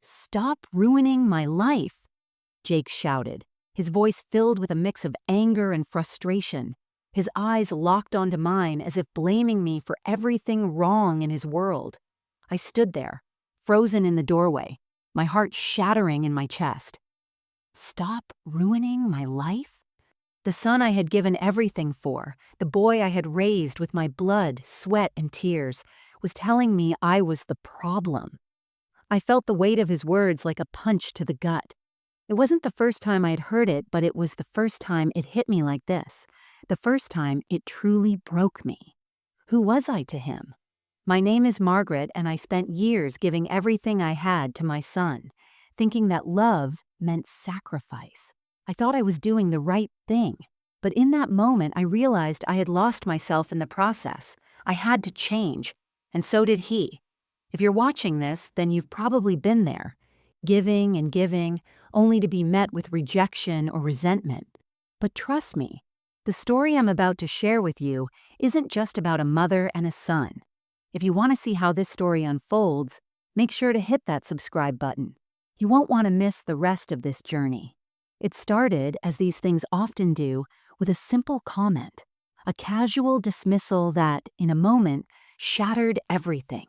"Stop ruining my life," Jake shouted, his voice filled with a mix of anger and frustration. His eyes locked onto mine as if blaming me for everything wrong in his world. I stood there, frozen in the doorway, my heart shattering in my chest. Stop ruining my life? The son I had given everything for, the boy I had raised with my blood, sweat, and tears, was telling me I was the problem. I felt the weight of his words like a punch to the gut. It wasn't the first time I had heard it, but it was the first time it hit me like this. The first time it truly broke me. Who was I to him? My name is Margaret, and I spent years giving everything I had to my son, thinking that love meant sacrifice. I thought I was doing the right thing. But in that moment, I realized I had lost myself in the process. I had to change, and so did he. If you're watching this, then you've probably been there, giving and giving, only to be met with rejection or resentment. But trust me, the story I'm about to share with you isn't just about a mother and a son. If you want to see how this story unfolds, make sure to hit that subscribe button. You won't want to miss the rest of this journey. It started, as these things often do, with a simple comment, a casual dismissal that, in a moment, shattered everything.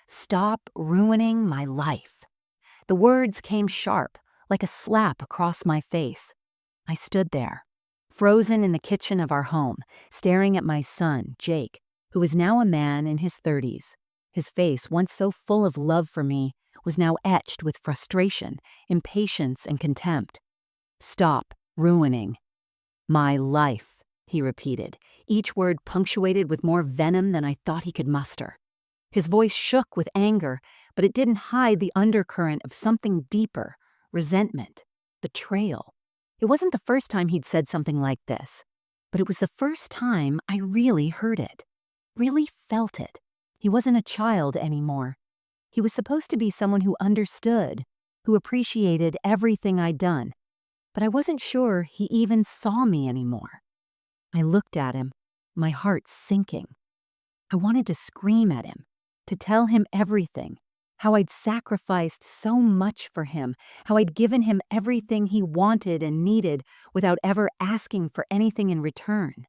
"Stop ruining my life." The words came sharp, like a slap across my face. I stood there, frozen in the kitchen of our home, staring at my son, Jake, who was now a man in his 30s. His face, once so full of love for me, was now etched with frustration, impatience, and contempt. "Stop ruining my life," he repeated, each word punctuated with more venom than I thought he could muster. His voice shook with anger, but it didn't hide the undercurrent of something deeper, resentment, betrayal. It wasn't the first time he'd said something like this, but it was the first time I really heard it, really felt it. He wasn't a child anymore. He was supposed to be someone who understood, who appreciated everything I'd done, but I wasn't sure he even saw me anymore. I looked at him, my heart sinking. I wanted to scream at him, to tell him everything, how I'd sacrificed so much for him, how I'd given him everything he wanted and needed without ever asking for anything in return.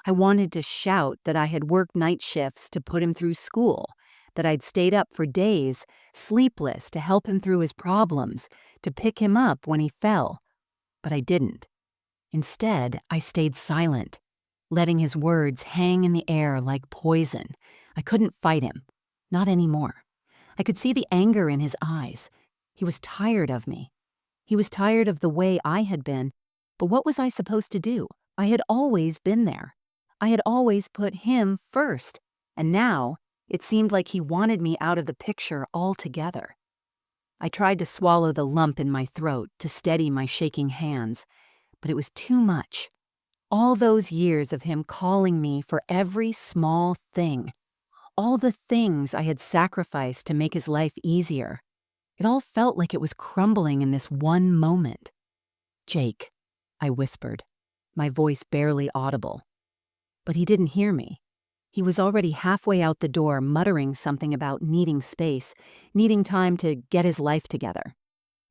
I wanted to shout that I had worked night shifts to put him through school, that I'd stayed up for days, sleepless, to help him through his problems, to pick him up when he fell. But I didn't. Instead, I stayed silent, letting his words hang in the air like poison. I couldn't fight him. Not anymore. I could see the anger in his eyes. He was tired of me. He was tired of the way I had been. But what was I supposed to do? I had always been there. I had always put him first. And now, it seemed like he wanted me out of the picture altogether. I tried to swallow the lump in my throat to steady my shaking hands, but it was too much. All those years of him calling me for every small thing, all the things I had sacrificed to make his life easier, it all felt like it was crumbling in this one moment. "Jake," I whispered, my voice barely audible. But he didn't hear me. He was already halfway out the door, muttering something about needing space, needing time to get his life together.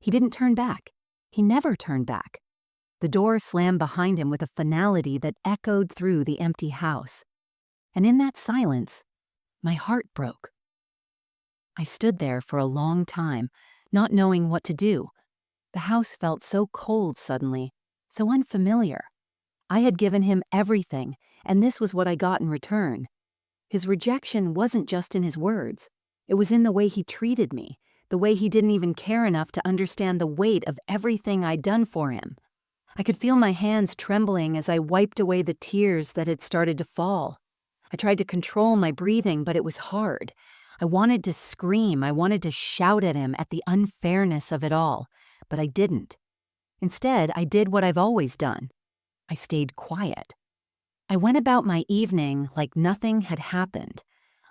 He didn't turn back. He never turned back. The door slammed behind him with a finality that echoed through the empty house. And in that silence, my heart broke. I stood there for a long time, not knowing what to do. The house felt so cold suddenly, so unfamiliar. I had given him everything, and this was what I got in return. His rejection wasn't just in his words. It was in the way he treated me, the way he didn't even care enough to understand the weight of everything I'd done for him. I could feel my hands trembling as I wiped away the tears that had started to fall. I tried to control my breathing, but it was hard. I wanted to scream, I wanted to shout at him at the unfairness of it all, but I didn't. Instead, I did what I've always done. I stayed quiet. I went about my evening like nothing had happened.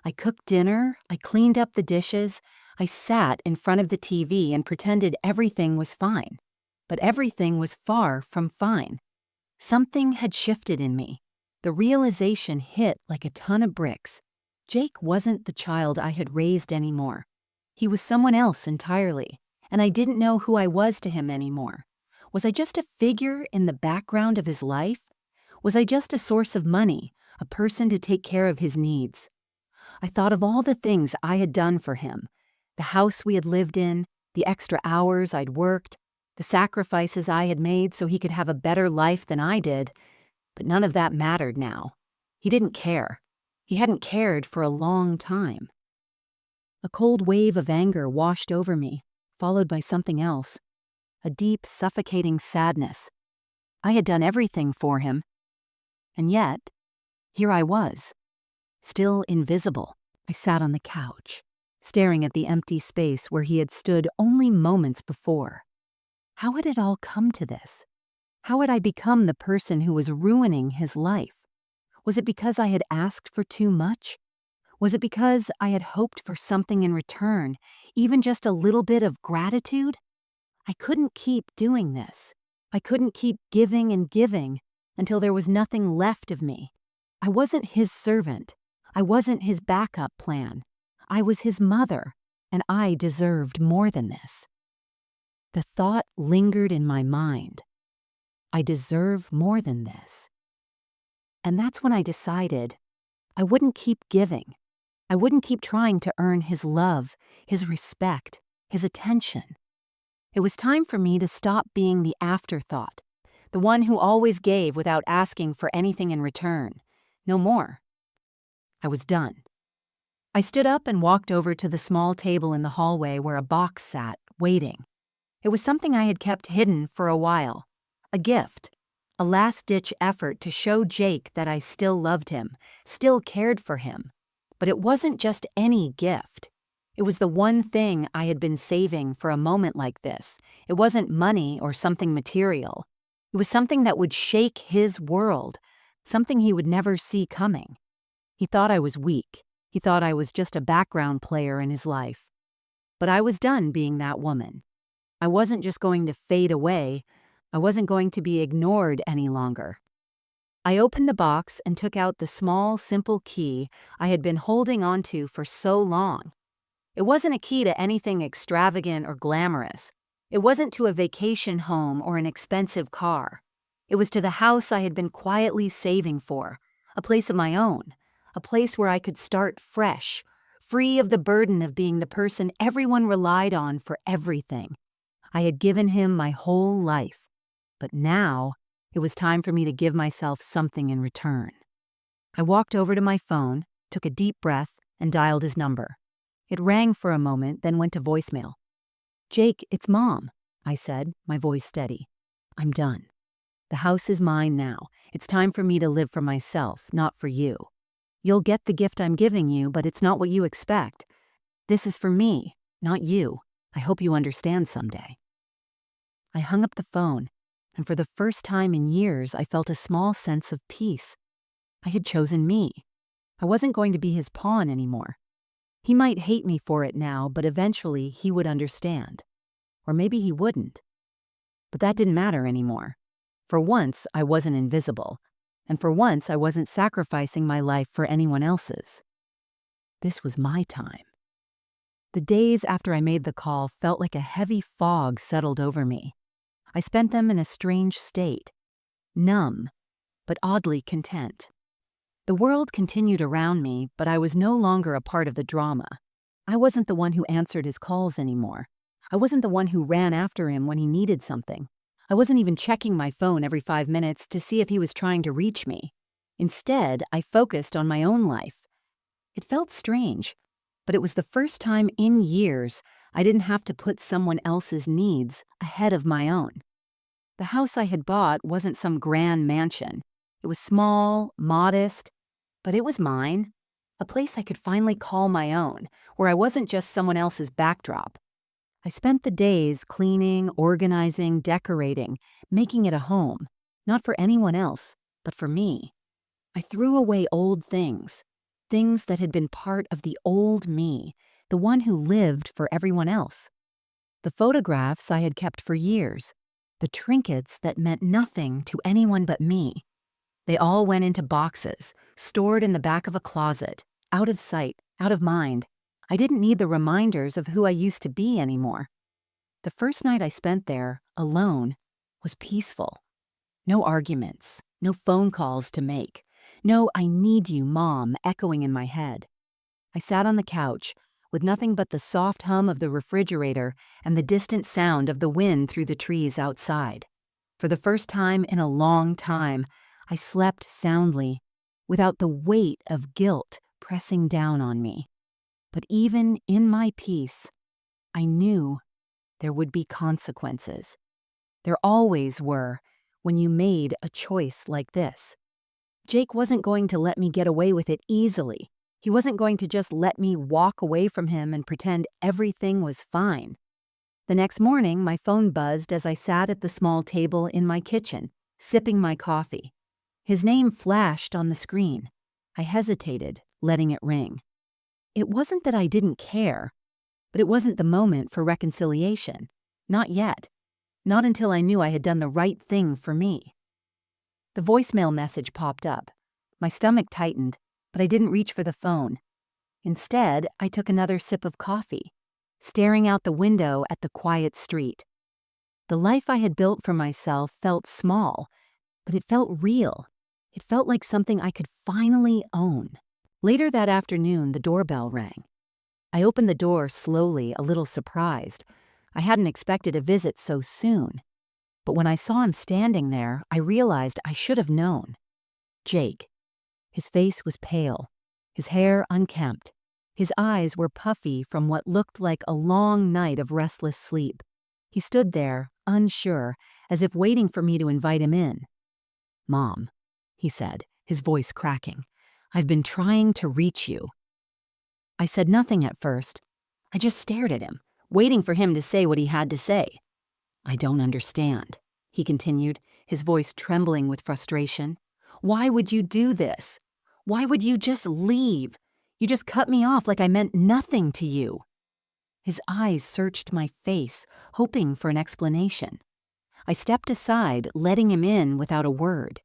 I cooked dinner, I cleaned up the dishes, I sat in front of the TV and pretended everything was fine. But everything was far from fine. Something had shifted in me. The realization hit like a ton of bricks. Jake wasn't the child I had raised anymore. He was someone else entirely, and I didn't know who I was to him anymore. Was I just a figure in the background of his life? Was I just a source of money, a person to take care of his needs? I thought of all the things I had done for him, the house we had lived in, the extra hours I'd worked, the sacrifices I had made so he could have a better life than I did, but none of that mattered now. He didn't care. He hadn't cared for a long time. A cold wave of anger washed over me, followed by something else, a deep, suffocating sadness. I had done everything for him, and yet, here I was, still invisible. I sat on the couch, staring at the empty space where he had stood only moments before. How had it all come to this? How had I become the person who was ruining his life? Was it because I had asked for too much? Was it because I had hoped for something in return, even just a little bit of gratitude? I couldn't keep doing this. I couldn't keep giving and giving until there was nothing left of me. I wasn't his servant. I wasn't his backup plan. I was his mother, and I deserved more than this. The thought lingered in my mind. I deserve more than this. And that's when I decided I wouldn't keep giving. I wouldn't keep trying to earn his love, his respect, his attention. It was time for me to stop being the afterthought, the one who always gave without asking for anything in return. No more. I was done. I stood up and walked over to the small table in the hallway where a box sat, waiting. It was something I had kept hidden for a while. A gift. A last-ditch effort to show Jake that I still loved him, still cared for him. But it wasn't just any gift. It was the one thing I had been saving for a moment like this. It wasn't money or something material. It was something that would shake his world, something he would never see coming. He thought I was weak. He thought I was just a background player in his life. But I was done being that woman. I wasn't just going to fade away. I wasn't going to be ignored any longer. I opened the box and took out the small, simple key I had been holding onto for so long. It wasn't a key to anything extravagant or glamorous. It wasn't to a vacation home or an expensive car. It was to the house I had been quietly saving for, a place of my own, a place where I could start fresh, free of the burden of being the person everyone relied on for everything. I had given him my whole life, but now it was time for me to give myself something in return. I walked over to my phone, took a deep breath, and dialed his number. It rang for a moment, then went to voicemail. "Jake, it's Mom," I said, my voice steady. "I'm done. The house is mine now. It's time for me to live for myself, not for you. You'll get the gift I'm giving you, but it's not what you expect. This is for me, not you. I hope you understand someday." I hung up the phone, and for the first time in years, I felt a small sense of peace. I had chosen me. I wasn't going to be his pawn anymore. He might hate me for it now, but eventually he would understand. Or maybe he wouldn't. But that didn't matter anymore. For once, I wasn't invisible. And for once, I wasn't sacrificing my life for anyone else's. This was my time. The days after I made the call felt like a heavy fog settled over me. I spent them in a strange state, numb, but oddly content. The world continued around me, but I was no longer a part of the drama. I wasn't the one who answered his calls anymore. I wasn't the one who ran after him when he needed something. I wasn't even checking my phone every 5 minutes to see if he was trying to reach me. Instead, I focused on my own life. It felt strange, but it was the first time in years I didn't have to put someone else's needs ahead of my own. The house I had bought wasn't some grand mansion. It was small, modest, but it was mine. A place I could finally call my own, where I wasn't just someone else's backdrop. I spent the days cleaning, organizing, decorating, making it a home, not for anyone else, but for me. I threw away old things, things that had been part of the old me, the one who lived for everyone else. The photographs I had kept for years, the trinkets that meant nothing to anyone but me. They all went into boxes, stored in the back of a closet, out of sight, out of mind. I didn't need the reminders of who I used to be anymore. The first night I spent there, alone, was peaceful. No arguments, no phone calls to make, no "I need you, Mom" echoing in my head. I sat on the couch, with nothing but the soft hum of the refrigerator and the distant sound of the wind through the trees outside. For the first time in a long time, I slept soundly, without the weight of guilt pressing down on me. But even in my peace, I knew there would be consequences. There always were when you made a choice like this. Jake wasn't going to let me get away with it easily. He wasn't going to just let me walk away from him and pretend everything was fine. The next morning, my phone buzzed as I sat at the small table in my kitchen, sipping my coffee. His name flashed on the screen. I hesitated, letting it ring. It wasn't that I didn't care, but it wasn't the moment for reconciliation. Not yet. Not until I knew I had done the right thing for me. The voicemail message popped up. My stomach tightened, but I didn't reach for the phone. Instead, I took another sip of coffee, staring out the window at the quiet street. The life I had built for myself felt small, but it felt real. It felt like something I could finally own. Later that afternoon, the doorbell rang. I opened the door slowly, a little surprised. I hadn't expected a visit so soon. But when I saw him standing there, I realized I should have known. Jake. His face was pale, his hair unkempt. His eyes were puffy from what looked like a long night of restless sleep. He stood there, unsure, as if waiting for me to invite him in. "Mom," he said, his voice cracking, "I've been trying to reach you." I said nothing at first. I just stared at him, waiting for him to say what he had to say. "I don't understand," he continued, his voice trembling with frustration. "Why would you do this? Why would you just leave? You just cut me off like I meant nothing to you." His eyes searched my face, hoping for an explanation. I stepped aside, letting him in without a word.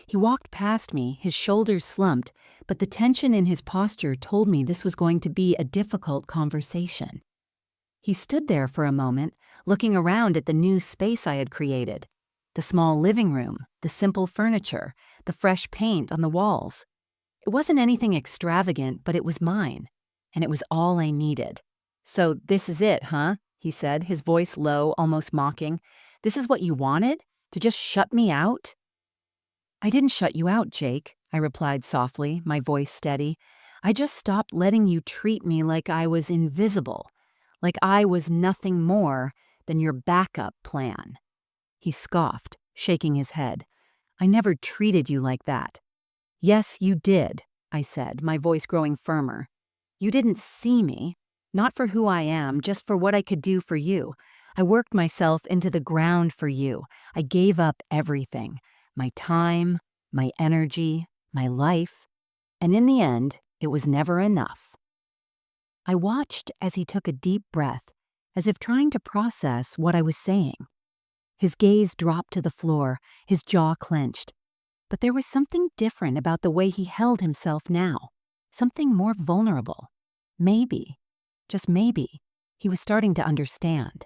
He walked past me, his shoulders slumped, but the tension in his posture told me this was going to be a difficult conversation. He stood there for a moment, looking around at the new space I had created. The small living room, the simple furniture, the fresh paint on the walls. It wasn't anything extravagant, but it was mine, and it was all I needed. "So this is it, huh?" he said, his voice low, almost mocking. "This is what you wanted? To just shut me out?" "I didn't shut you out, Jake," I replied softly, my voice steady. "I just stopped letting you treat me like I was invisible, like I was nothing more than your backup plan." He scoffed, shaking his head. "I never treated you like that." "Yes, you did," I said, my voice growing firmer. "You didn't see me, not for who I am, just for what I could do for you. I worked myself into the ground for you. I gave up everything, my time, my energy, my life, and in the end, it was never enough." I watched as he took a deep breath, as if trying to process what I was saying. His gaze dropped to the floor, his jaw clenched. But there was something different about the way he held himself now, something more vulnerable. Maybe, just maybe, he was starting to understand.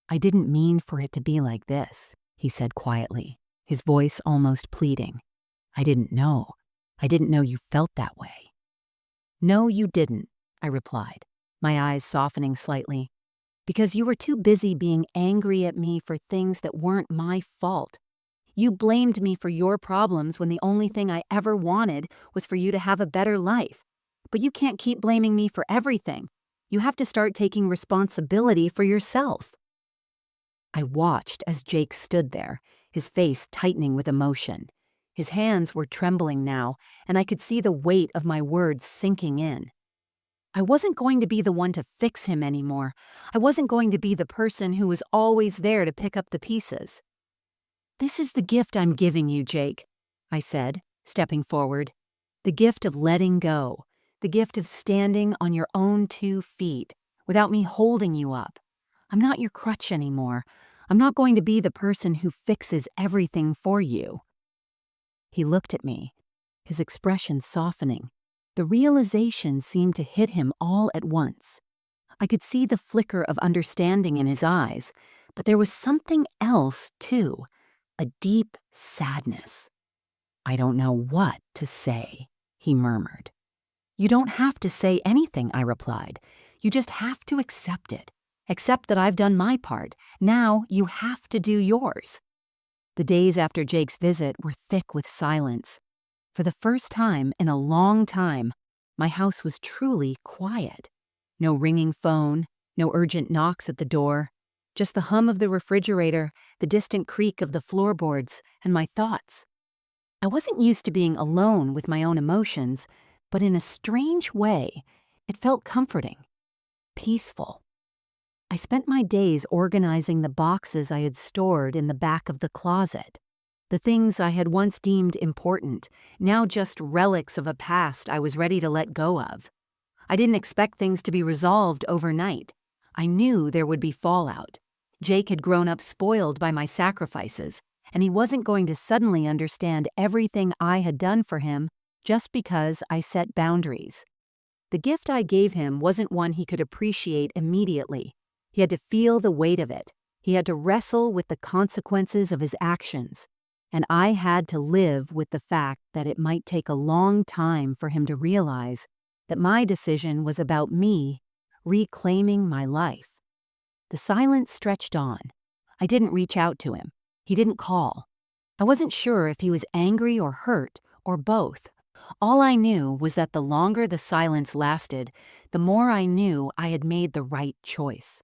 "I didn't mean for it to be like this," he said quietly, his voice almost pleading. "I didn't know. I didn't know you felt that way." "No, you didn't," I replied, my eyes softening slightly. "Because you were too busy being angry at me for things that weren't my fault. You blamed me for your problems when the only thing I ever wanted was for you to have a better life. But you can't keep blaming me for everything. You have to start taking responsibility for yourself." I watched as Jake stood there, his face tightening with emotion. His hands were trembling now, and I could see the weight of my words sinking in. I wasn't going to be the one to fix him anymore. I wasn't going to be the person who was always there to pick up the pieces. "This is the gift I'm giving you, Jake," I said, stepping forward. "The gift of letting go. The gift of standing on your own 2 feet, without me holding you up. I'm not your crutch anymore. I'm not going to be the person who fixes everything for you." He looked at me, his expression softening. The realization seemed to hit him all at once. I could see the flicker of understanding in his eyes, but there was something else, too, a deep sadness. "I don't know what to say," he murmured. "You don't have to say anything," I replied. "You just have to accept it. Accept that I've done my part. Now you have to do yours." The days after Jake's visit were thick with silence. For the first time in a long time, my house was truly quiet. No ringing phone, no urgent knocks at the door, just the hum of the refrigerator, the distant creak of the floorboards, and my thoughts. I wasn't used to being alone with my own emotions, but in a strange way, it felt comforting, peaceful. I spent my days organizing the boxes I had stored in the back of the closet. The things I had once deemed important, now just relics of a past I was ready to let go of. I didn't expect things to be resolved overnight. I knew there would be fallout. Jake had grown up spoiled by my sacrifices, and he wasn't going to suddenly understand everything I had done for him just because I set boundaries. The gift I gave him wasn't one he could appreciate immediately. He had to feel the weight of it. He had to wrestle with the consequences of his actions. And I had to live with the fact that it might take a long time for him to realize that my decision was about me reclaiming my life. The silence stretched on. I didn't reach out to him. He didn't call. I wasn't sure if he was angry or hurt or both. All I knew was that the longer the silence lasted, the more I knew I had made the right choice.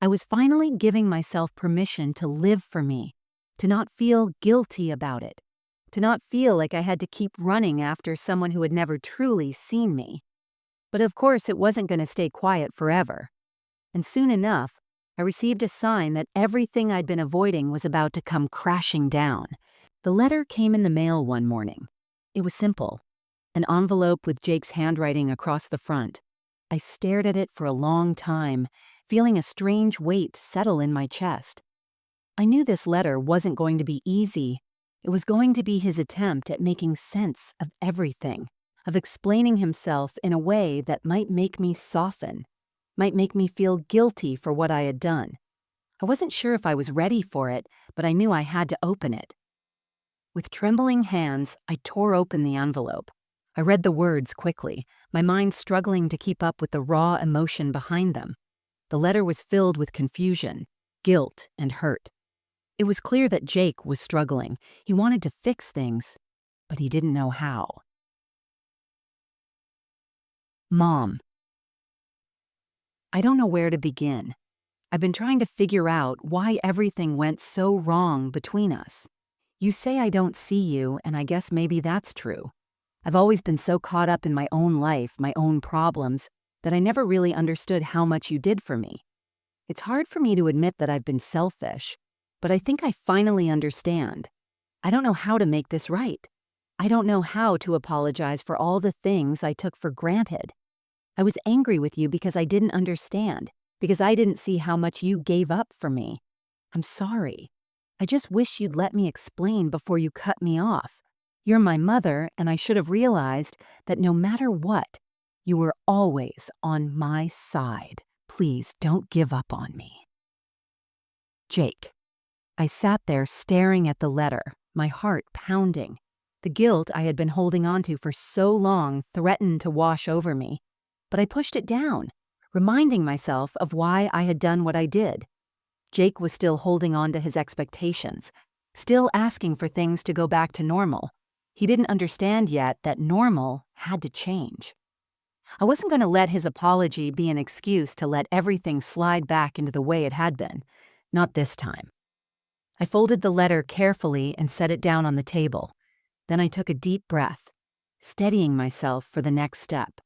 I was finally giving myself permission to live for me, to not feel guilty about it, to not feel like I had to keep running after someone who had never truly seen me. But of course, it wasn't going to stay quiet forever. And soon enough, I received a sign that everything I'd been avoiding was about to come crashing down. The letter came in the mail one morning. It was simple, an envelope with Jake's handwriting across the front. I stared at it for a long time, feeling a strange weight settle in my chest. I knew this letter wasn't going to be easy. It was going to be his attempt at making sense of everything, of explaining himself in a way that might make me soften, might make me feel guilty for what I had done. I wasn't sure if I was ready for it, but I knew I had to open it. With trembling hands, I tore open the envelope. I read the words quickly, my mind struggling to keep up with the raw emotion behind them. The letter was filled with confusion, guilt, and hurt. It was clear that Jake was struggling. He wanted to fix things, but he didn't know how. Mom. I don't know where to begin. I've been trying to figure out why everything went so wrong between us. You say I don't see you, and I guess maybe that's true. I've always been so caught up in my own life, my own problems, that I never really understood how much you did for me. It's hard for me to admit that I've been selfish, but I think I finally understand. I don't know how to make this right. I don't know how to apologize for all the things I took for granted. I was angry with you because I didn't understand, because I didn't see how much you gave up for me. I'm sorry. I just wish you'd let me explain before you cut me off. You're my mother, and I should have realized that no matter what, you were always on my side. Please don't give up on me. Jake. I sat there staring at the letter, my heart pounding. The guilt I had been holding onto for so long threatened to wash over me. But I pushed it down, reminding myself of why I had done what I did. Jake was still holding on to his expectations, still asking for things to go back to normal. He didn't understand yet that normal had to change. I wasn't going to let his apology be an excuse to let everything slide back into the way it had been. Not this time. I folded the letter carefully and set it down on the table. Then I took a deep breath, steadying myself for the next step.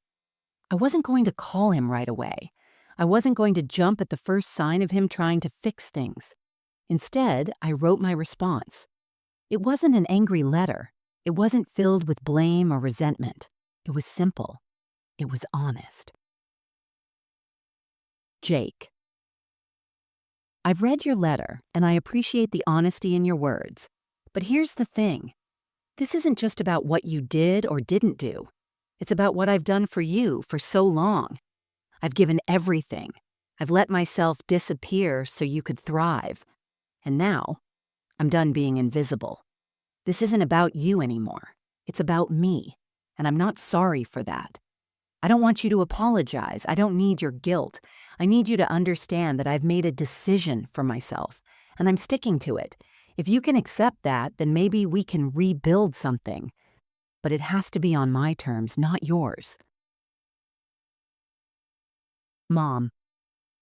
I wasn't going to call him right away. I wasn't going to jump at the first sign of him trying to fix things. Instead, I wrote my response. It wasn't an angry letter. It wasn't filled with blame or resentment. It was simple. It was honest. Jake. I've read your letter, and I appreciate the honesty in your words. But here's the thing. This isn't just about what you did or didn't do. It's about what I've done for you for so long. I've given everything. I've let myself disappear so you could thrive. And now, I'm done being invisible. This isn't about you anymore. It's about me. And I'm not sorry for that. I don't want you to apologize. I don't need your guilt. I need you to understand that I've made a decision for myself, and I'm sticking to it. If you can accept that, then maybe we can rebuild something. But it has to be on my terms, not yours. Mom.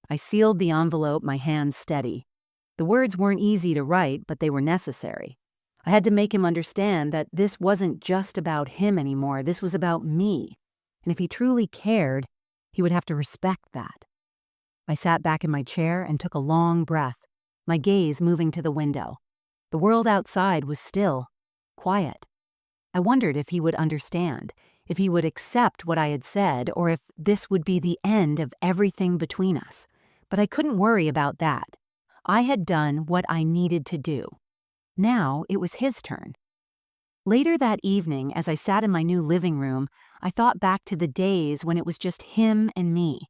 I sealed the envelope, my hands steady. The words weren't easy to write, but they were necessary. I had to make him understand that this wasn't just about him anymore. This was about me. And if he truly cared, he would have to respect that. I sat back in my chair and took a long breath, my gaze moving to the window. The world outside was still, quiet. I wondered if he would understand, if he would accept what I had said, or if this would be the end of everything between us. But I couldn't worry about that. I had done what I needed to do. Now it was his turn. Later that evening, as I sat in my new living room, I thought back to the days when it was just him and me.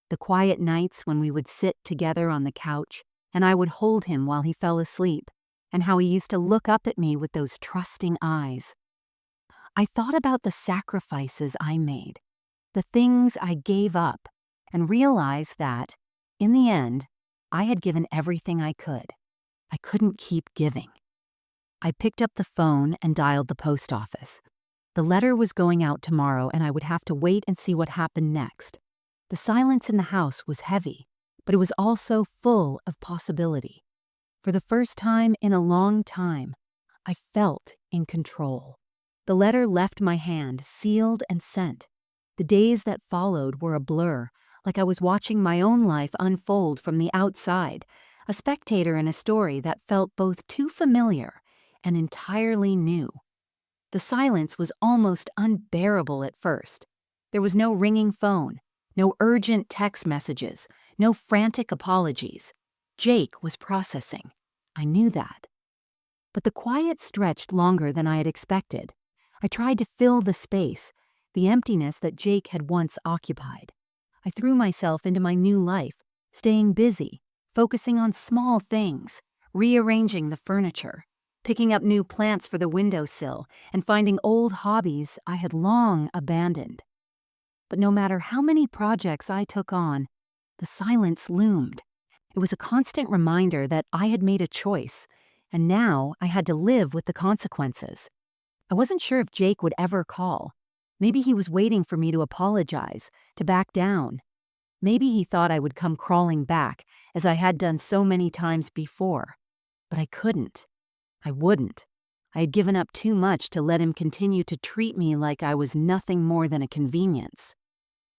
The quiet nights when we would sit together on the couch, and I would hold him while he fell asleep, and how he used to look up at me with those trusting eyes. I thought about the sacrifices I made, the things I gave up, and realized that, in the end, I had given everything I could. I couldn't keep giving. I picked up the phone and dialed the post office. The letter was going out tomorrow, and I would have to wait and see what happened next. The silence in the house was heavy, but it was also full of possibility. For the first time in a long time, I felt in control. The letter left my hand, sealed and sent. The days that followed were a blur, like I was watching my own life unfold from the outside, a spectator in a story that felt both too familiar and entirely new. The silence was almost unbearable at first. There was no ringing phone, no urgent text messages, no frantic apologies. Jake was processing. I knew that. But the quiet stretched longer than I had expected. I tried to fill the space, the emptiness that Jake had once occupied. I threw myself into my new life, staying busy, focusing on small things, rearranging the furniture, picking up new plants for the windowsill, and finding old hobbies I had long abandoned. But no matter how many projects I took on, the silence loomed. It was a constant reminder that I had made a choice, and now I had to live with the consequences. I wasn't sure if Jake would ever call. Maybe he was waiting for me to apologize, to back down. Maybe he thought I would come crawling back, as I had done so many times before. But I couldn't. I wouldn't. I had given up too much to let him continue to treat me like I was nothing more than a convenience.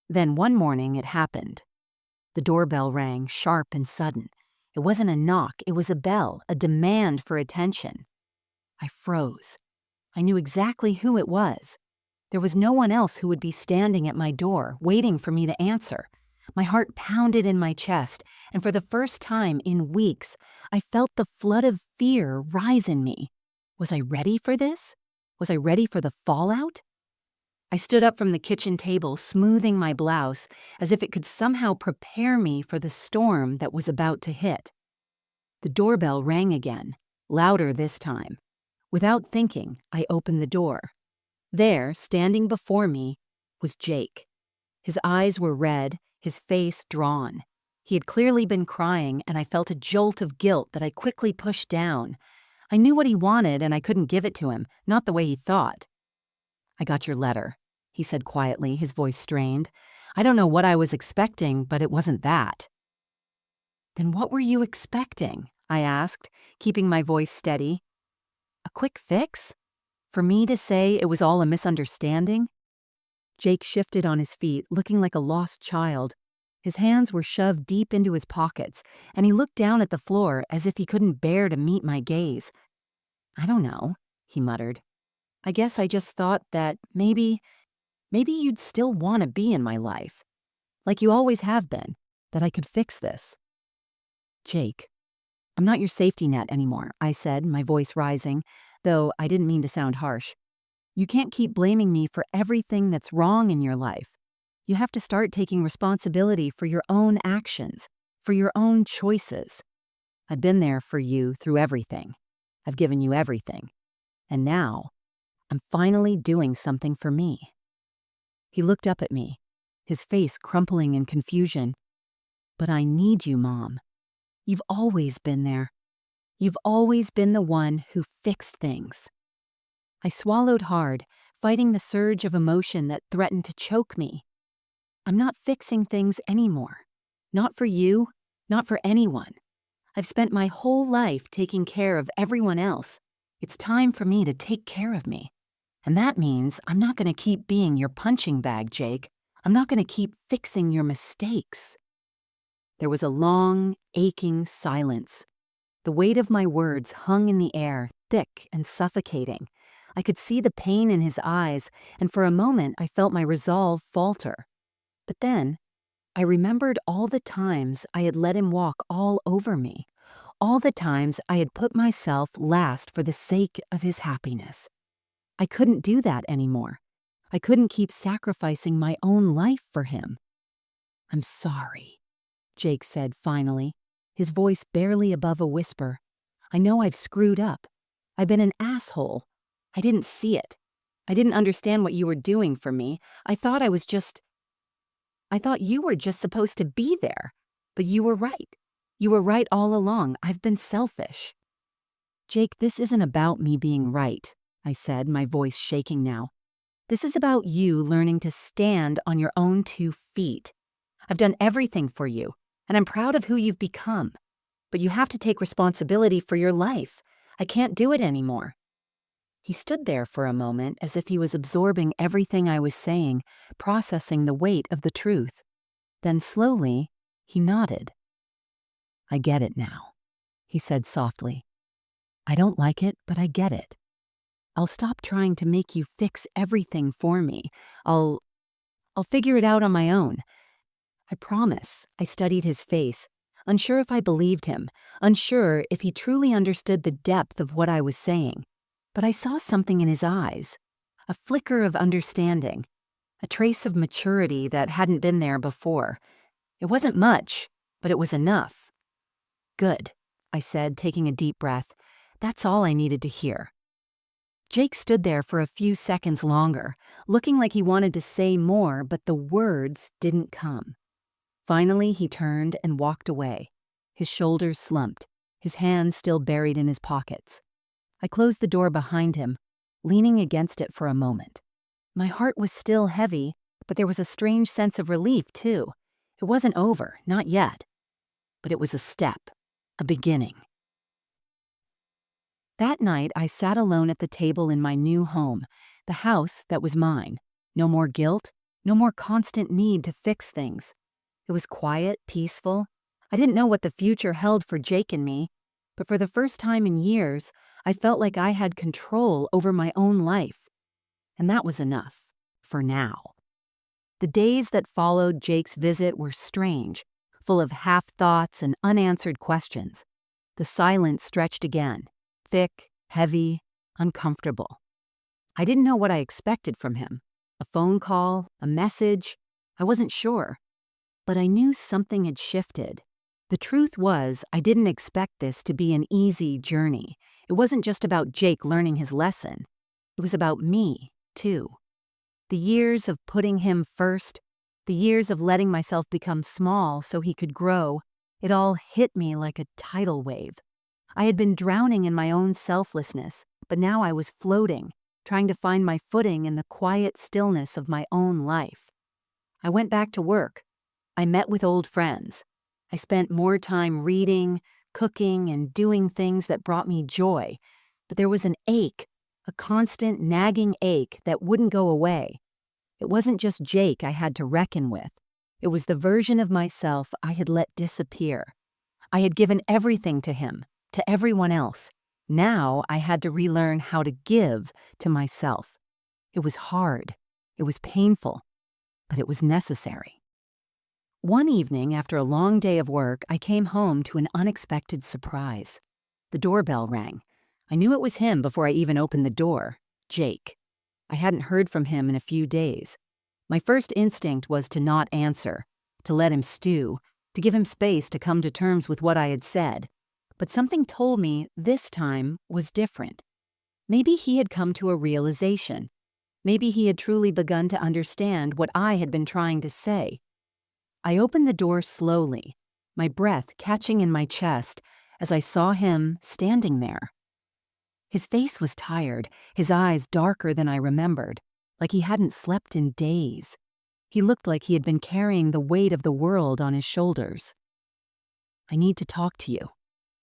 Then one morning it happened. The doorbell rang, sharp and sudden. It wasn't a knock, it was a bell, a demand for attention. I froze. I knew exactly who it was. There was no one else who would be standing at my door, waiting for me to answer. My heart pounded in my chest, and for the first time in weeks, I felt the flood of fear rise in me. Was I ready for this? Was I ready for the fallout? I stood up from the kitchen table, smoothing my blouse, as if it could somehow prepare me for the storm that was about to hit. The doorbell rang again, louder this time. Without thinking, I opened the door. There, standing before me, was Jake. His eyes were red, his face drawn. He had clearly been crying, and I felt a jolt of guilt that I quickly pushed down. I knew what he wanted, and I couldn't give it to him, not the way he thought. "I got your letter," he said quietly, his voice strained. "I don't know what I was expecting, but it wasn't that." "Then what were you expecting?" I asked, keeping my voice steady. "A quick fix? For me to say it was all a misunderstanding?" Jake shifted on his feet, looking like a lost child. His hands were shoved deep into his pockets, and he looked down at the floor as if he couldn't bear to meet my gaze. "I don't know," he muttered. "I guess I just thought that maybe you'd still want to be in my life, like you always have been, that I could fix this." "Jake, I'm not your safety net anymore," I said, my voice rising, though I didn't mean to sound harsh. You can't keep blaming me for everything that's wrong in your life. You have to start taking responsibility for your own actions, for your own choices. I've been there for you through everything. I've given you everything. And now, I'm finally doing something for me." He looked up at me, his face crumpling in confusion. "But I need you, Mom. You've always been there. You've always been the one who fixed things." I swallowed hard, fighting the surge of emotion that threatened to choke me. I'm not fixing things anymore. Not for you, not for anyone. I've spent my whole life taking care of everyone else. It's time for me to take care of me. And that means I'm not going to keep being your punching bag, Jake. I'm not going to keep fixing your mistakes. There was a long, aching silence. The weight of my words hung in the air, thick and suffocating. I could see the pain in his eyes, and for a moment I felt my resolve falter. But then, I remembered all the times I had let him walk all over me, all the times I had put myself last for the sake of his happiness. I couldn't do that anymore. I couldn't keep sacrificing my own life for him. "I'm sorry," Jake said finally, his voice barely above a whisper. "I know I've screwed up. I've been an asshole. I didn't see it. I didn't understand what you were doing for me. I thought you were just supposed to be there. But you were right. You were right all along. I've been selfish." "Jake, this isn't about me being right," I said, my voice shaking now. "This is about you learning to stand on your own 2 feet. I've done everything for you, and I'm proud of who you've become. But you have to take responsibility for your life. I can't do it anymore." He stood there for a moment as if he was absorbing everything I was saying, processing the weight of the truth. Then slowly, he nodded. "I get it now," he said softly. "I don't like it, but I get it. I'll stop trying to make you fix everything for me. I'll figure it out on my own. I promise." I studied his face, unsure if I believed him, unsure if he truly understood the depth of what I was saying. But I saw something in his eyes, a flicker of understanding, a trace of maturity that hadn't been there before. It wasn't much, but it was enough. "Good," I said, taking a deep breath. That's all I needed to hear. Jake stood there for a few seconds longer, looking like he wanted to say more, but the words didn't come. Finally, he turned and walked away, his shoulders slumped, his hands still buried in his pockets. I closed the door behind him, leaning against it for a moment. My heart was still heavy, but there was a strange sense of relief, too. It wasn't over, not yet. But it was a step, a beginning. That night, I sat alone at the table in my new home, the house that was mine. No more guilt, no more constant need to fix things. It was quiet, peaceful. I didn't know what the future held for Jake and me, but for the first time in years, I felt like I had control over my own life. And that was enough, for now. The days that followed Jake's visit were strange, full of half-thoughts and unanswered questions. The silence stretched again, thick, heavy, uncomfortable. I didn't know what I expected from him. A phone call, a message. I wasn't sure. But I knew something had shifted. The truth was, I didn't expect this to be an easy journey. It wasn't just about Jake learning his lesson. It was about me, too. The years of putting him first, the years of letting myself become small so he could grow, it all hit me like a tidal wave. I had been drowning in my own selflessness, but now I was floating, trying to find my footing in the quiet stillness of my own life. I went back to work. I met with old friends. I spent more time reading, cooking, and doing things that brought me joy. But there was an ache, a constant nagging ache that wouldn't go away. It wasn't just Jake I had to reckon with. It was the version of myself I had let disappear. I had given everything to him, to everyone else. Now I had to relearn how to give to myself. It was hard. It was painful. But it was necessary. One evening, after a long day of work, I came home to an unexpected surprise. The doorbell rang. I knew it was him before I even opened the door. Jake. I hadn't heard from him in a few days. My first instinct was to not answer, to let him stew, to give him space to come to terms with what I had said. But something told me this time was different. Maybe he had come to a realization. Maybe he had truly begun to understand what I had been trying to say. I opened the door slowly, my breath catching in my chest as I saw him standing there. His face was tired, his eyes darker than I remembered, like he hadn't slept in days. He looked like he had been carrying the weight of the world on his shoulders. "I need to talk to you,"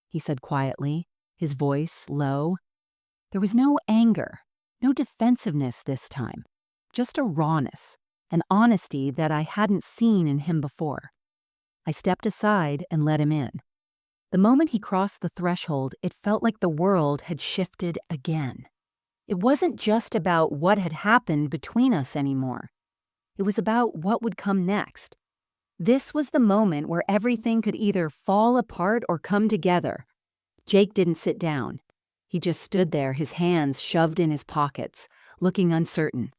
he said quietly, his voice low. There was no anger, no defensiveness this time, just a rawness, an honesty that I hadn't seen in him before. I stepped aside and let him in. The moment he crossed the threshold, it felt like the world had shifted again. It wasn't just about what had happened between us anymore. It was about what would come next. This was the moment where everything could either fall apart or come together. Jake didn't sit down. He just stood there, his hands shoved in his pockets, looking uncertain.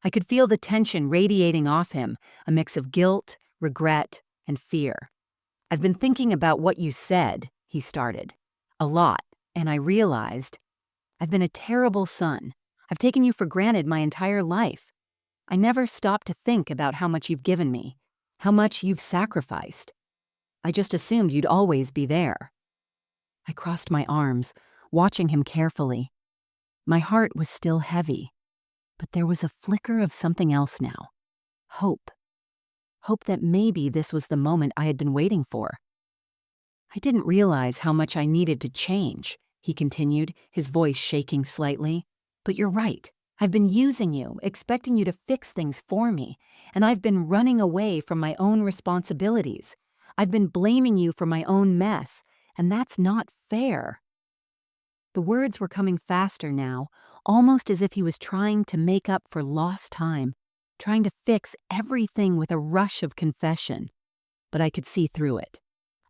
I could feel the tension radiating off him, a mix of guilt, regret, and fear. "I've been thinking about what you said," he started. "A lot, and I realized I've been a terrible son. I've taken you for granted my entire life. I never stopped to think about how much you've given me, how much you've sacrificed. I just assumed you'd always be there." I crossed my arms, watching him carefully. My heart was still heavy, but there was a flicker of something else now. Hope. Hope that maybe this was the moment I had been waiting for. "I didn't realize how much I needed to change," he continued, his voice shaking slightly. "But you're right. I've been using you, expecting you to fix things for me, and I've been running away from my own responsibilities. I've been blaming you for my own mess, and that's not fair." The words were coming faster now, almost as if he was trying to make up for lost time, trying to fix everything with a rush of confession. But I could see through it.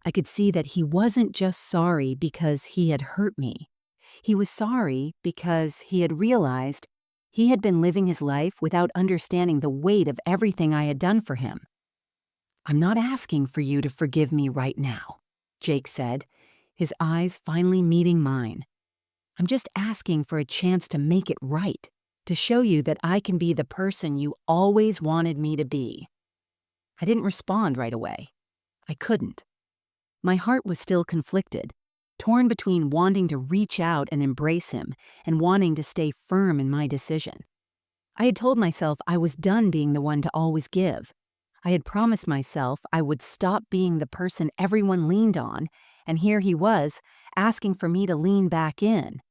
I could see that he wasn't just sorry because he had hurt me. He was sorry because he had realized he had been living his life without understanding the weight of everything I had done for him. "I'm not asking for you to forgive me right now," Jake said, his eyes finally meeting mine. "I'm just asking for a chance to make it right, to show you that I can be the person you always wanted me to be." I didn't respond right away. I couldn't. My heart was still conflicted, torn between wanting to reach out and embrace him and wanting to stay firm in my decision. I had told myself I was done being the one to always give. I had promised myself I would stop being the person everyone leaned on, and here he was, asking for me to lean back in.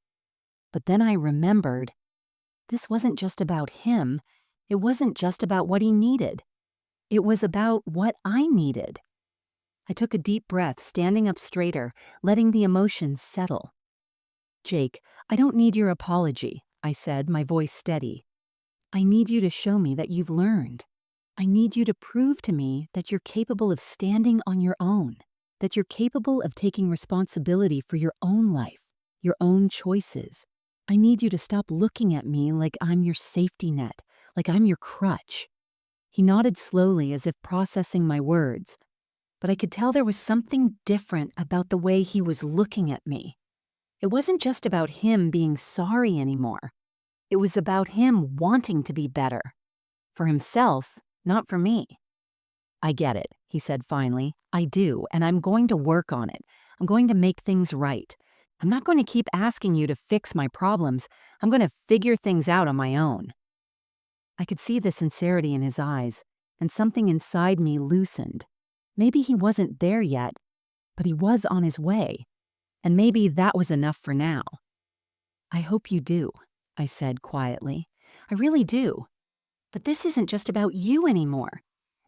But then I remembered, this wasn't just about him. It wasn't just about what he needed. It was about what I needed. I took a deep breath, standing up straighter, letting the emotions settle. "Jake, I don't need your apology," I said, my voice steady. "I need you to show me that you've learned. I need you to prove to me that you're capable of standing on your own, that you're capable of taking responsibility for your own life, your own choices. I need you to stop looking at me like I'm your safety net, like I'm your crutch." He nodded slowly as if processing my words, but I could tell there was something different about the way he was looking at me. It wasn't just about him being sorry anymore. It was about him wanting to be better. For himself, not for me. "I get it," he said finally. "I do, and I'm going to work on it. I'm going to make things right. I'm not going to keep asking you to fix my problems. I'm going to figure things out on my own." I could see the sincerity in his eyes, and something inside me loosened. Maybe he wasn't there yet, but he was on his way, and maybe that was enough for now. "I hope you do," I said quietly. "I really do. But this isn't just about you anymore.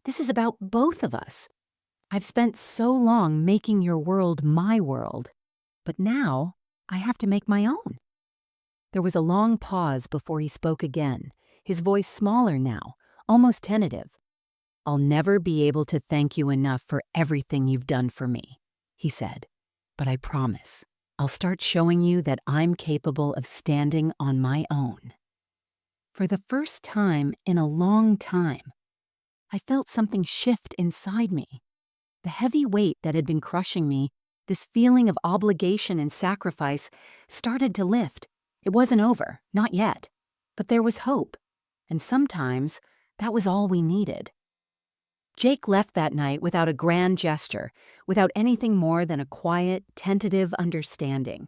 This is about both of us. I've spent so long making your world my world, but now I have to make my own." There was a long pause before he spoke again, his voice smaller now, almost tentative. "I'll never be able to thank you enough for everything you've done for me," he said. "But I promise, I'll start showing you that I'm capable of standing on my own." For the first time in a long time, I felt something shift inside me. The heavy weight that had been crushing me, this feeling of obligation and sacrifice, started to lift. It wasn't over, not yet, but there was hope, and sometimes that was all we needed. Jake left that night without a grand gesture, without anything more than a quiet, tentative understanding.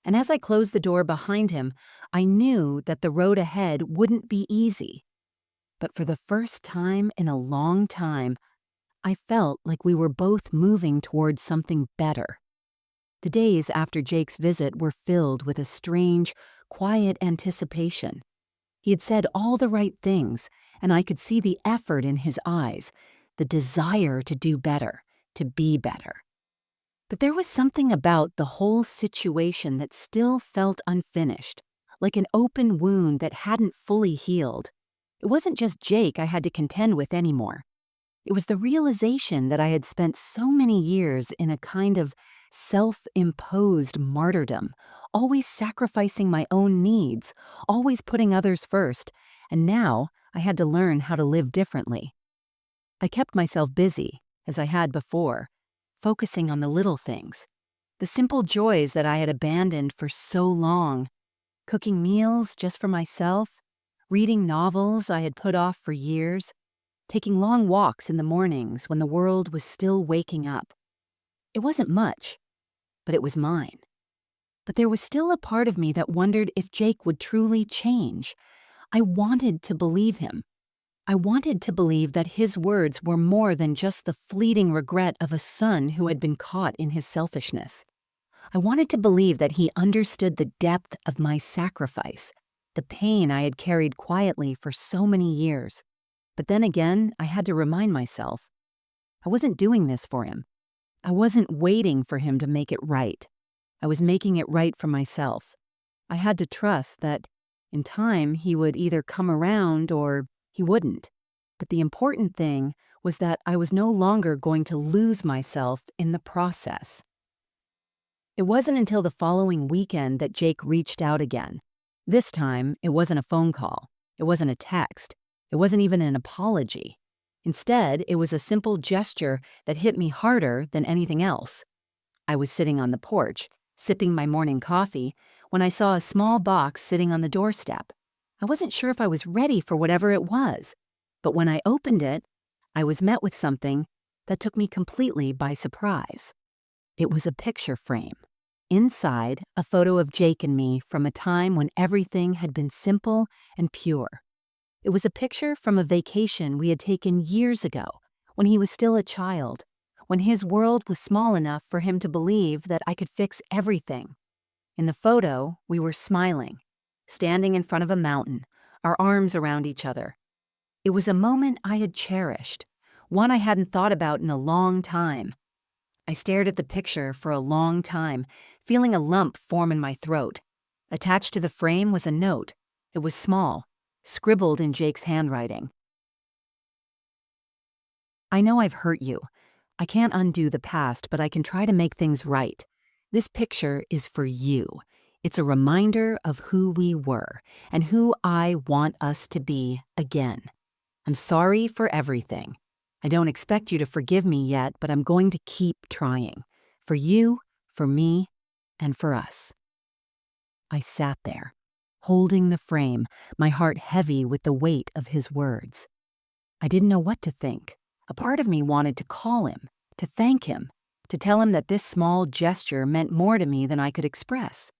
And as I closed the door behind him, I knew that the road ahead wouldn't be easy. But for the first time in a long time, I felt like we were both moving towards something better. The days after Jake's visit were filled with a strange, quiet anticipation. He had said all the right things, and I could see the effort in his eyes, the desire to do better, to be better. But there was something about the whole situation that still felt unfinished, like an open wound that hadn't fully healed. It wasn't just Jake I had to contend with anymore. It was the realization that I had spent so many years in a kind of self-imposed martyrdom, always sacrificing my own needs, always putting others first, and now I had to learn how to live differently. I kept myself busy, as I had before, focusing on the little things, the simple joys that I had abandoned for so long, cooking meals just for myself, reading novels I had put off for years, taking long walks in the mornings when the world was still waking up. It wasn't much, but it was mine. But there was still a part of me that wondered if Jake would truly change. I wanted to believe him. I wanted to believe that his words were more than just the fleeting regret of a son who had been caught in his selfishness. I wanted to believe that he understood the depth of my sacrifice, the pain I had carried quietly for so many years. But then again, I had to remind myself, I wasn't doing this for him. I wasn't waiting for him to make it right. I was making it right for myself. I had to trust that, in time, he would either come around or he wouldn't. But the important thing was that I was no longer going to lose myself in the process. It wasn't until the following weekend that Jake reached out again. This time, it wasn't a phone call. It wasn't a text. It wasn't even an apology. Instead, it was a simple gesture that hit me harder than anything else. I was sitting on the porch, sipping my morning coffee, when I saw a small box sitting on the doorstep. I wasn't sure if I was ready for whatever it was, but when I opened it, I was met with something that took me completely by surprise. It was a picture frame. Inside, a photo of Jake and me from a time when everything had been simple and pure. It was a picture from a vacation we had taken years ago, when he was still a child, when his world was small enough for him to believe that I could fix everything. In the photo, we were smiling, standing in front of a mountain, our arms around each other. It was a moment I had cherished, one I hadn't thought about in a long time. I stared at the picture for a long time, feeling a lump form in my throat. Attached to the frame was a note. It was small, scribbled in Jake's handwriting. I know I've hurt you. I can't undo the past, but I can try to make things right. This picture is for you. It's a reminder of who we were and who I want us to be again. I'm sorry for everything. I don't expect you to forgive me yet, but I'm going to keep trying. For you, for me, and for us. I sat there, holding the frame, my heart heavy with the weight of his words. I didn't know what to think. A part of me wanted to call him, to thank him, to tell him that this small gesture meant more to me than I could express.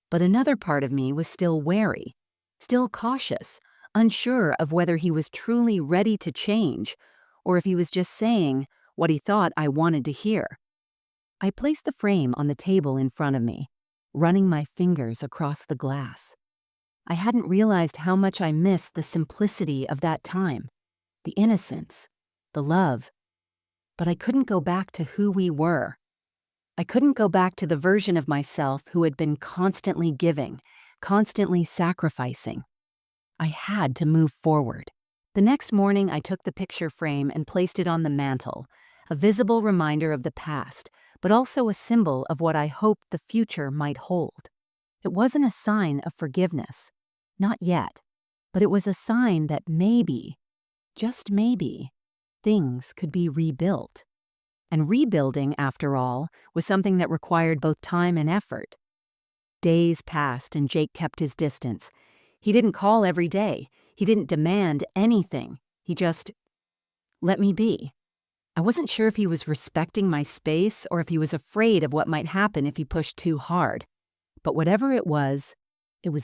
But another part of me was still wary, still cautious, unsure of whether he was truly ready to change, or if he was just saying what he thought I wanted to hear. I placed the frame on the table in front of me, running my fingers across the glass. I hadn't realized how much I missed the simplicity of that time, the innocence, the love. But I couldn't go back to who we were. I couldn't go back to the version of myself who had been constantly giving, constantly sacrificing. I had to move forward. The next morning, I took the picture frame and placed it on the mantel, a visible reminder of the past, but also a symbol of what I hoped the future might hold. It wasn't a sign of forgiveness. Not yet. but it was a sign that maybe, just maybe, things could be rebuilt. And rebuilding, after all, was something that required both time and effort. Days passed and Jake kept his distance. He didn't call every day. He didn't demand anything. He just let me be. I wasn't sure if he was respecting my space or if he was afraid of what might happen if he pushed too hard. But whatever it was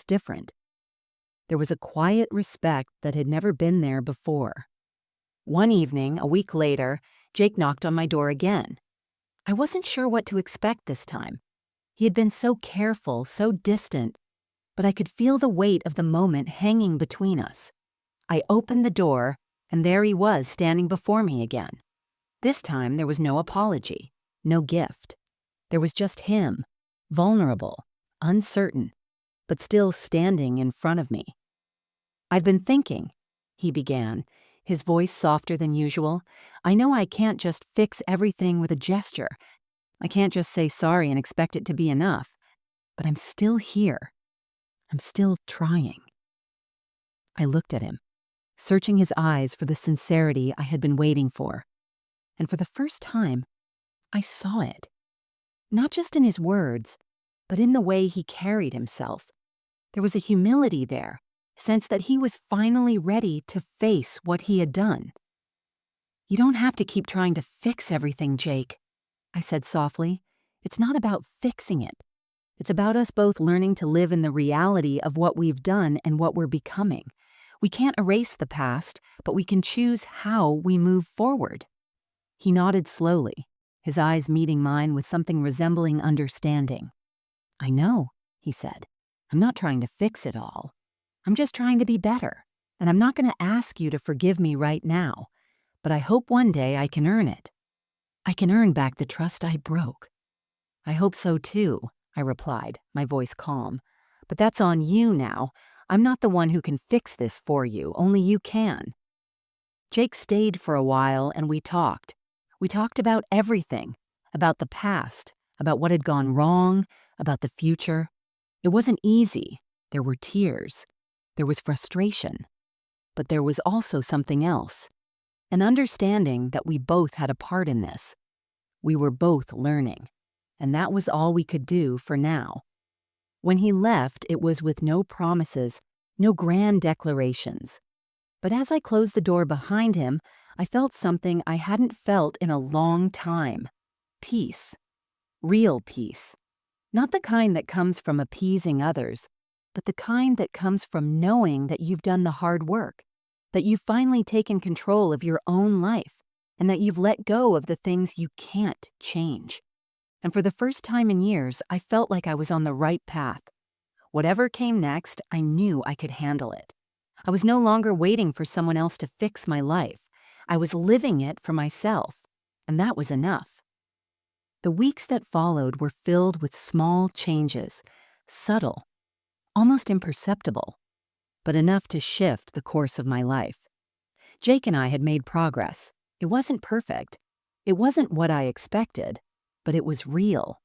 different. There was a quiet respect that had never been there before. One evening, a week later, Jake knocked on my door again. I wasn't sure what to expect this time. He had been so careful, so distant, but I could feel the weight of the moment hanging between us. I opened the door, and there he was standing before me again. This time there was no apology, no gift. There was just him, vulnerable, uncertain, but still standing in front of me. "I've been thinking," he began, his voice softer than usual. "I know I can't just fix everything with a gesture. I can't just say sorry and expect it to be enough. But I'm still here. I'm still trying." I looked at him, searching his eyes for the sincerity I had been waiting for. And for the first time, I saw it. Not just in his words, but in the way he carried himself. There was a humility there, a sense that he was finally ready to face what he had done. "You don't have to keep trying to fix everything, Jake," I said softly. "It's not about fixing it. It's about us both learning to live in the reality of what we've done and what we're becoming. We can't erase the past, but we can choose how we move forward." He nodded slowly, his eyes meeting mine with something resembling understanding. "I know," he said. "I'm not trying to fix it all. I'm just trying to be better, and I'm not going to ask you to forgive me right now, but I hope one day I can earn it. I can earn back the trust I broke." "I hope so too," I replied, my voice calm. "But that's on you now. I'm not the one who can fix this for you, only you can." Jake stayed for a while and we talked. We talked about everything, about the past, about what had gone wrong, about the future. It wasn't easy. There were tears. There was frustration. But there was also something else, an understanding that we both had a part in this. We were both learning, and that was all we could do for now. When he left, it was with no promises, no grand declarations. But as I closed the door behind him, I felt something I hadn't felt in a long time. Peace. Real peace. Not the kind that comes from appeasing others, but the kind that comes from knowing that you've done the hard work, that you've finally taken control of your own life, and that you've let go of the things you can't change. And for the first time in years, I felt like I was on the right path. Whatever came next, I knew I could handle it. I was no longer waiting for someone else to fix my life. I was living it for myself, and that was enough. The weeks that followed were filled with small changes, subtle, almost imperceptible, but enough to shift the course of my life. Jake and I had made progress. It wasn't perfect. It wasn't what I expected, but it was real.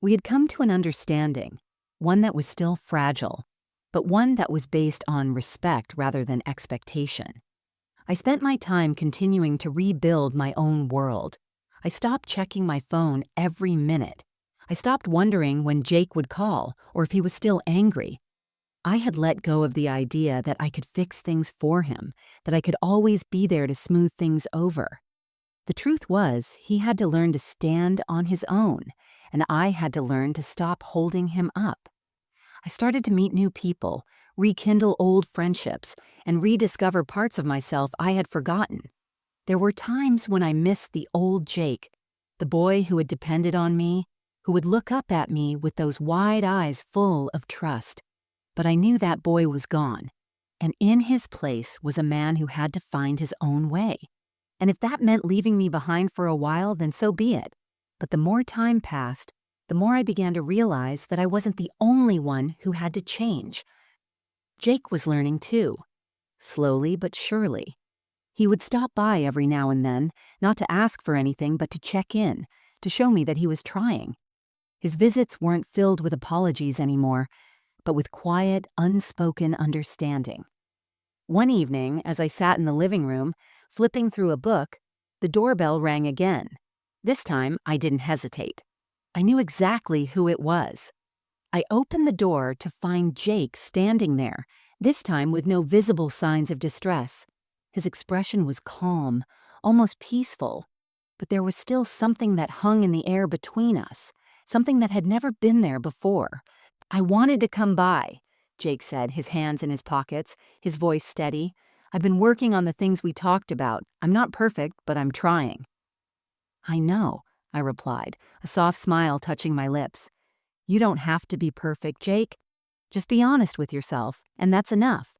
We had come to an understanding, one that was still fragile, but one that was based on respect rather than expectation. I spent my time continuing to rebuild my own world. I stopped checking my phone every minute. I stopped wondering when Jake would call or if he was still angry. I had let go of the idea that I could fix things for him, that I could always be there to smooth things over. The truth was, he had to learn to stand on his own, and I had to learn to stop holding him up. I started to meet new people, rekindle old friendships, and rediscover parts of myself I had forgotten. There were times when I missed the old Jake, the boy who had depended on me, who would look up at me with those wide eyes full of trust. But I knew that boy was gone, and in his place was a man who had to find his own way. And if that meant leaving me behind for a while, then so be it. But the more time passed, the more I began to realize that I wasn't the only one who had to change. Jake was learning too, slowly but surely. He would stop by every now and then, not to ask for anything but to check in, to show me that he was trying. His visits weren't filled with apologies anymore, but with quiet, unspoken understanding. One evening, as I sat in the living room, flipping through a book, the doorbell rang again. This time, I didn't hesitate. I knew exactly who it was. I opened the door to find Jake standing there, this time with no visible signs of distress. His expression was calm, almost peaceful, but there was still something that hung in the air between us, something that had never been there before. "I wanted to come by," Jake said, his hands in his pockets, his voice steady. "I've been working on the things we talked about. I'm not perfect, but I'm trying." "I know," I replied, a soft smile touching my lips. "You don't have to be perfect, Jake. Just be honest with yourself, and that's enough."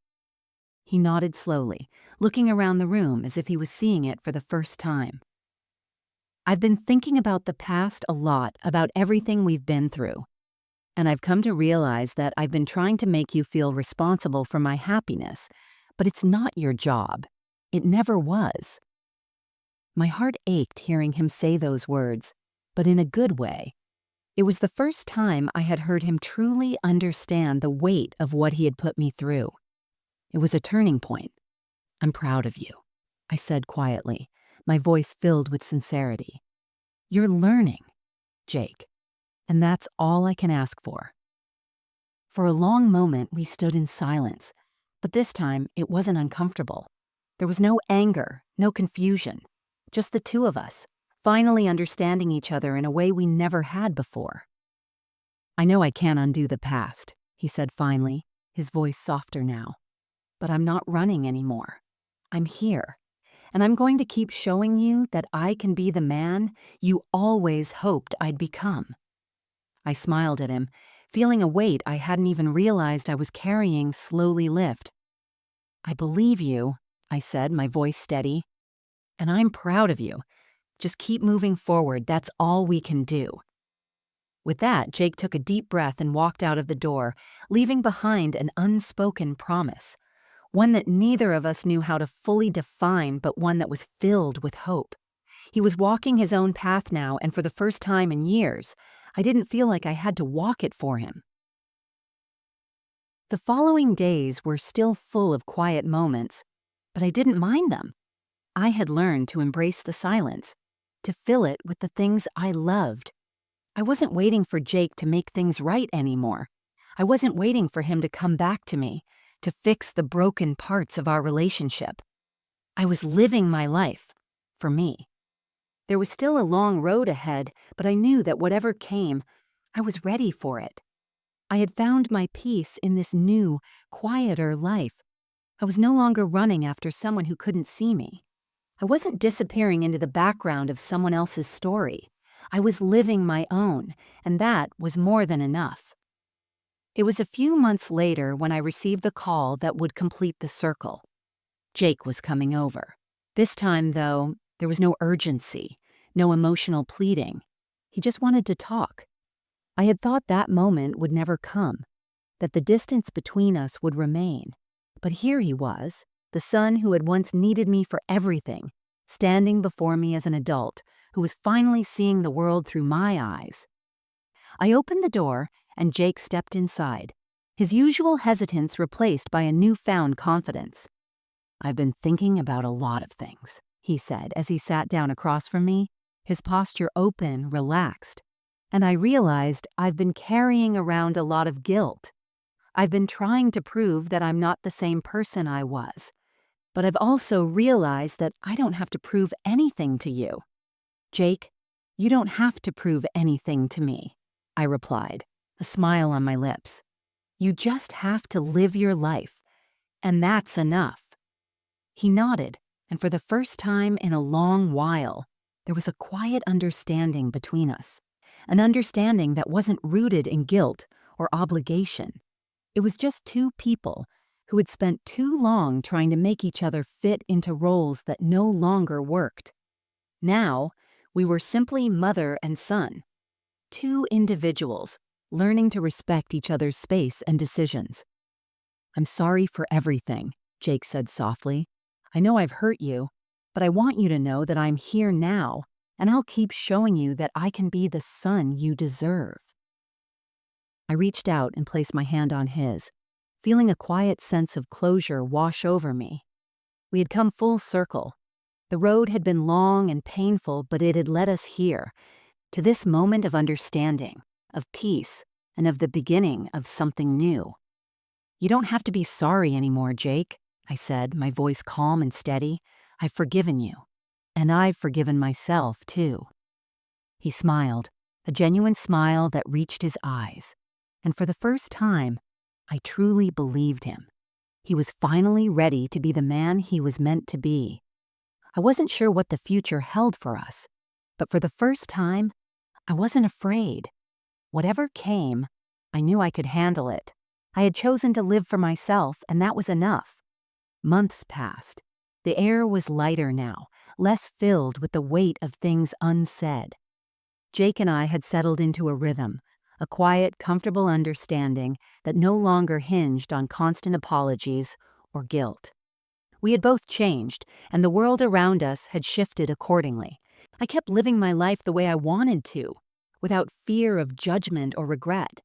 He nodded slowly, looking around the room as if he was seeing it for the first time. "I've been thinking about the past a lot, about everything we've been through. And I've come to realize that I've been trying to make you feel responsible for my happiness, but it's not your job. It never was." My heart ached hearing him say those words, but in a good way. It was the first time I had heard him truly understand the weight of what he had put me through. It was a turning point. "I'm proud of you," I said quietly, my voice filled with sincerity. "You're learning, Jake, and that's all I can ask for." For a long moment, we stood in silence, but this time it wasn't uncomfortable. There was no anger, no confusion, just the two of us, finally understanding each other in a way we never had before. "I know I can't undo the past," he said finally, his voice softer now. "But I'm not running anymore. I'm here, and I'm going to keep showing you that I can be the man you always hoped I'd become." I smiled at him, feeling a weight I hadn't even realized I was carrying slowly lift. "I believe you," I said, my voice steady. "And I'm proud of you. Just keep moving forward. That's all we can do." With that, Jake took a deep breath and walked out of the door, leaving behind an unspoken promise, one that neither of us knew how to fully define, but one that was filled with hope. He was walking his own path now, and for the first time in years, I didn't feel like I had to walk it for him. The following days were still full of quiet moments, but I didn't mind them. I had learned to embrace the silence, to fill it with the things I loved. I wasn't waiting for Jake to make things right anymore. I wasn't waiting for him to come back to me, to fix the broken parts of our relationship. I was living my life, for me. There was still a long road ahead, but I knew that whatever came, I was ready for it. I had found my peace in this new, quieter life. I was no longer running after someone who couldn't see me. I wasn't disappearing into the background of someone else's story. I was living my own, and that was more than enough. It was a few months later when I received the call that would complete the circle. Jake was coming over. This time, though, there was no urgency, no emotional pleading. He just wanted to talk. I had thought that moment would never come, that the distance between us would remain. But here he was, the son who had once needed me for everything, standing before me as an adult who was finally seeing the world through my eyes. I opened the door, and Jake stepped inside, his usual hesitance replaced by a newfound confidence. "I've been thinking about a lot of things," he said as he sat down across from me, his posture open, relaxed. "And I realized I've been carrying around a lot of guilt. I've been trying to prove that I'm not the same person I was. But I've also realized that I don't have to prove anything to you. Jake, you don't have to prove anything to me," I replied, a smile on my lips. "You just have to live your life, and that's enough." He nodded, and for the first time in a long while, there was a quiet understanding between us, an understanding that wasn't rooted in guilt or obligation. It was just two people who had spent too long trying to make each other fit into roles that no longer worked. Now, we were simply mother and son, two individuals learning to respect each other's space and decisions. "I'm sorry for everything," Jake said softly. "I know I've hurt you, but I want you to know that I'm here now, and I'll keep showing you that I can be the son you deserve." I reached out and placed my hand on his. feeling a quiet sense of closure wash over me. We had come full circle. The road had been long and painful, but it had led us here, to this moment of understanding, of peace, and of the beginning of something new. "You don't have to be sorry anymore, Jake," I said, my voice calm and steady. "I've forgiven you. And I've forgiven myself, too." He smiled, a genuine smile that reached his eyes. And for the first time, I truly believed him. He was finally ready to be the man he was meant to be. I wasn't sure what the future held for us, but for the first time, I wasn't afraid. Whatever came, I knew I could handle it. I had chosen to live for myself, and that was enough. Months passed. The air was lighter now, less filled with the weight of things unsaid. Jake and I had settled into a rhythm, a quiet, comfortable understanding that no longer hinged on constant apologies or guilt. We had both changed, and the world around us had shifted accordingly. I kept living my life the way I wanted to, without fear of judgment or regret.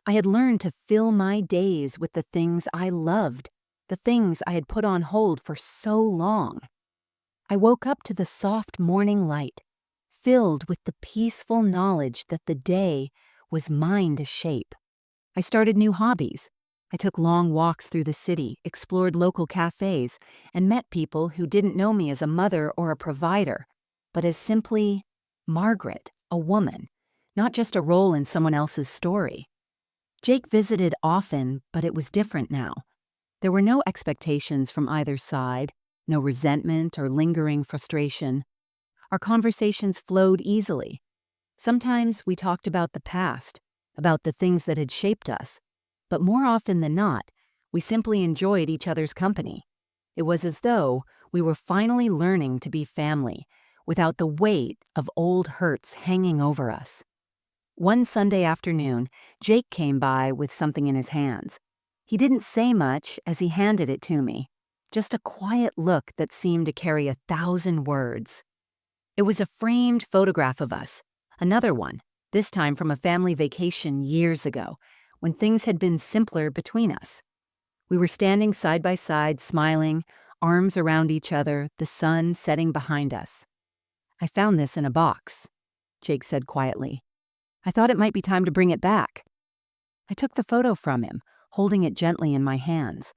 I had learned to fill my days with the things I loved, the things I had put on hold for so long. I woke up to the soft morning light, filled with the peaceful knowledge that the day was mine to shape. I started new hobbies. I took long walks through the city, explored local cafes, and met people who didn't know me as a mother or a provider, but as simply Margaret, a woman, not just a role in someone else's story. Jake visited often, but it was different now. There were no expectations from either side, no resentment or lingering frustration. Our conversations flowed easily. Sometimes we talked about the past, about the things that had shaped us, but more often than not, we simply enjoyed each other's company. It was as though we were finally learning to be family, without the weight of old hurts hanging over us. One Sunday afternoon, Jake came by with something in his hands. He didn't say much as he handed it to me, just a quiet look that seemed to carry 1,000 words. It was a framed photograph of us, another one, this time from a family vacation years ago, when things had been simpler between us. We were standing side by side, smiling, arms around each other, the sun setting behind us. "I found this in a box," Jake said quietly. "I thought it might be time to bring it back." I took the photo from him, holding it gently in my hands.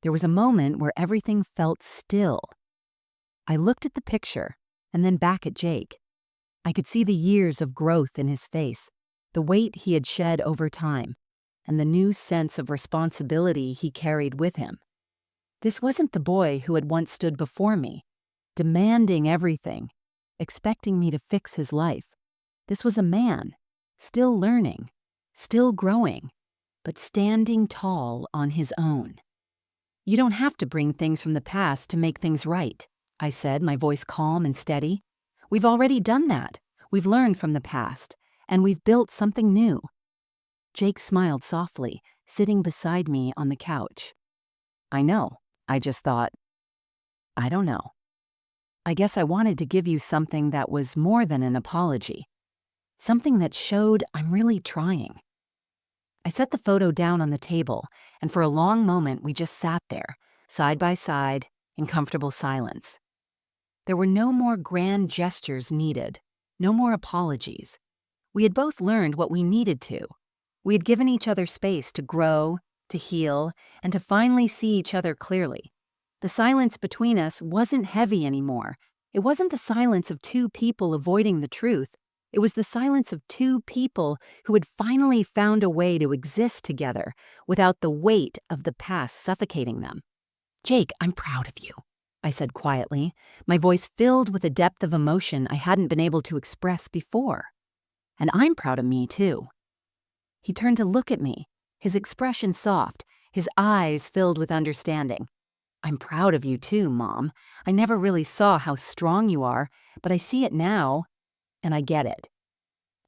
There was a moment where everything felt still. I looked at the picture and then back at Jake. I could see the years of growth in his face, the weight he had shed over time, and the new sense of responsibility he carried with him. This wasn't the boy who had once stood before me, demanding everything, expecting me to fix his life. This was a man, still learning, still growing, but standing tall on his own. "You don't have to bring things from the past to make things right," I said, my voice calm and steady. "We've already done that. We've learned from the past, and we've built something new." Jake smiled softly, sitting beside me on the couch. "I know. I just thought, I don't know. I guess I wanted to give you something that was more than an apology. Something that showed I'm really trying." I set the photo down on the table, and for a long moment we just sat there, side by side, in comfortable silence. There were no more grand gestures needed, no more apologies. We had both learned what we needed to. We had given each other space to grow, to heal, and to finally see each other clearly. The silence between us wasn't heavy anymore. It wasn't the silence of two people avoiding the truth. It was the silence of two people who had finally found a way to exist together without the weight of the past suffocating them. "Jake, I'm proud of you," I said quietly, my voice filled with a depth of emotion I hadn't been able to express before. "And I'm proud of me, too." He turned to look at me, his expression soft, his eyes filled with understanding. "I'm proud of you too, Mom. I never really saw how strong you are, but I see it now, and I get it."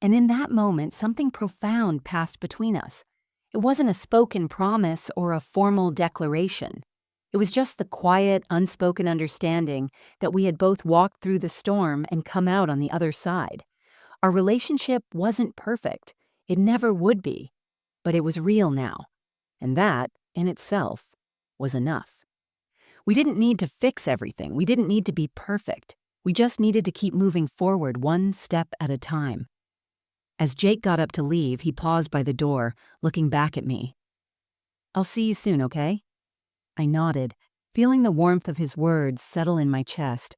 And in that moment, something profound passed between us. It wasn't a spoken promise or a formal declaration. It was just the quiet, unspoken understanding that we had both walked through the storm and come out on the other side. Our relationship wasn't perfect. It never would be. But it was real now. And that in itself, was enough. We didn't need to fix everything. We didn't need to be perfect. We just needed to keep moving forward one step at a time. As Jake got up to leave, he paused by the door, looking back at me. "I'll see you soon, okay?" I nodded, feeling the warmth of his words settle in my chest.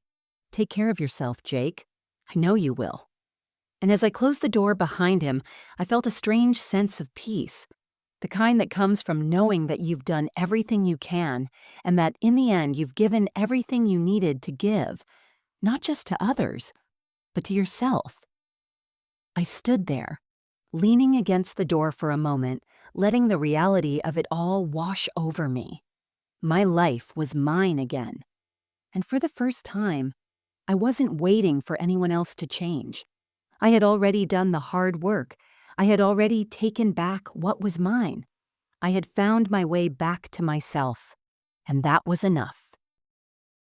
"Take care of yourself, Jake. I know you will." And as I closed the door behind him, I felt a strange sense of peace, the kind that comes from knowing that you've done everything you can and that in the end you've given everything you needed to give, not just to others, but to yourself. I stood there, leaning against the door for a moment, letting the reality of it all wash over me. My life was mine again. And for the first time, I wasn't waiting for anyone else to change. I had already done the hard work. I had already taken back what was mine. I had found my way back to myself, and that was enough.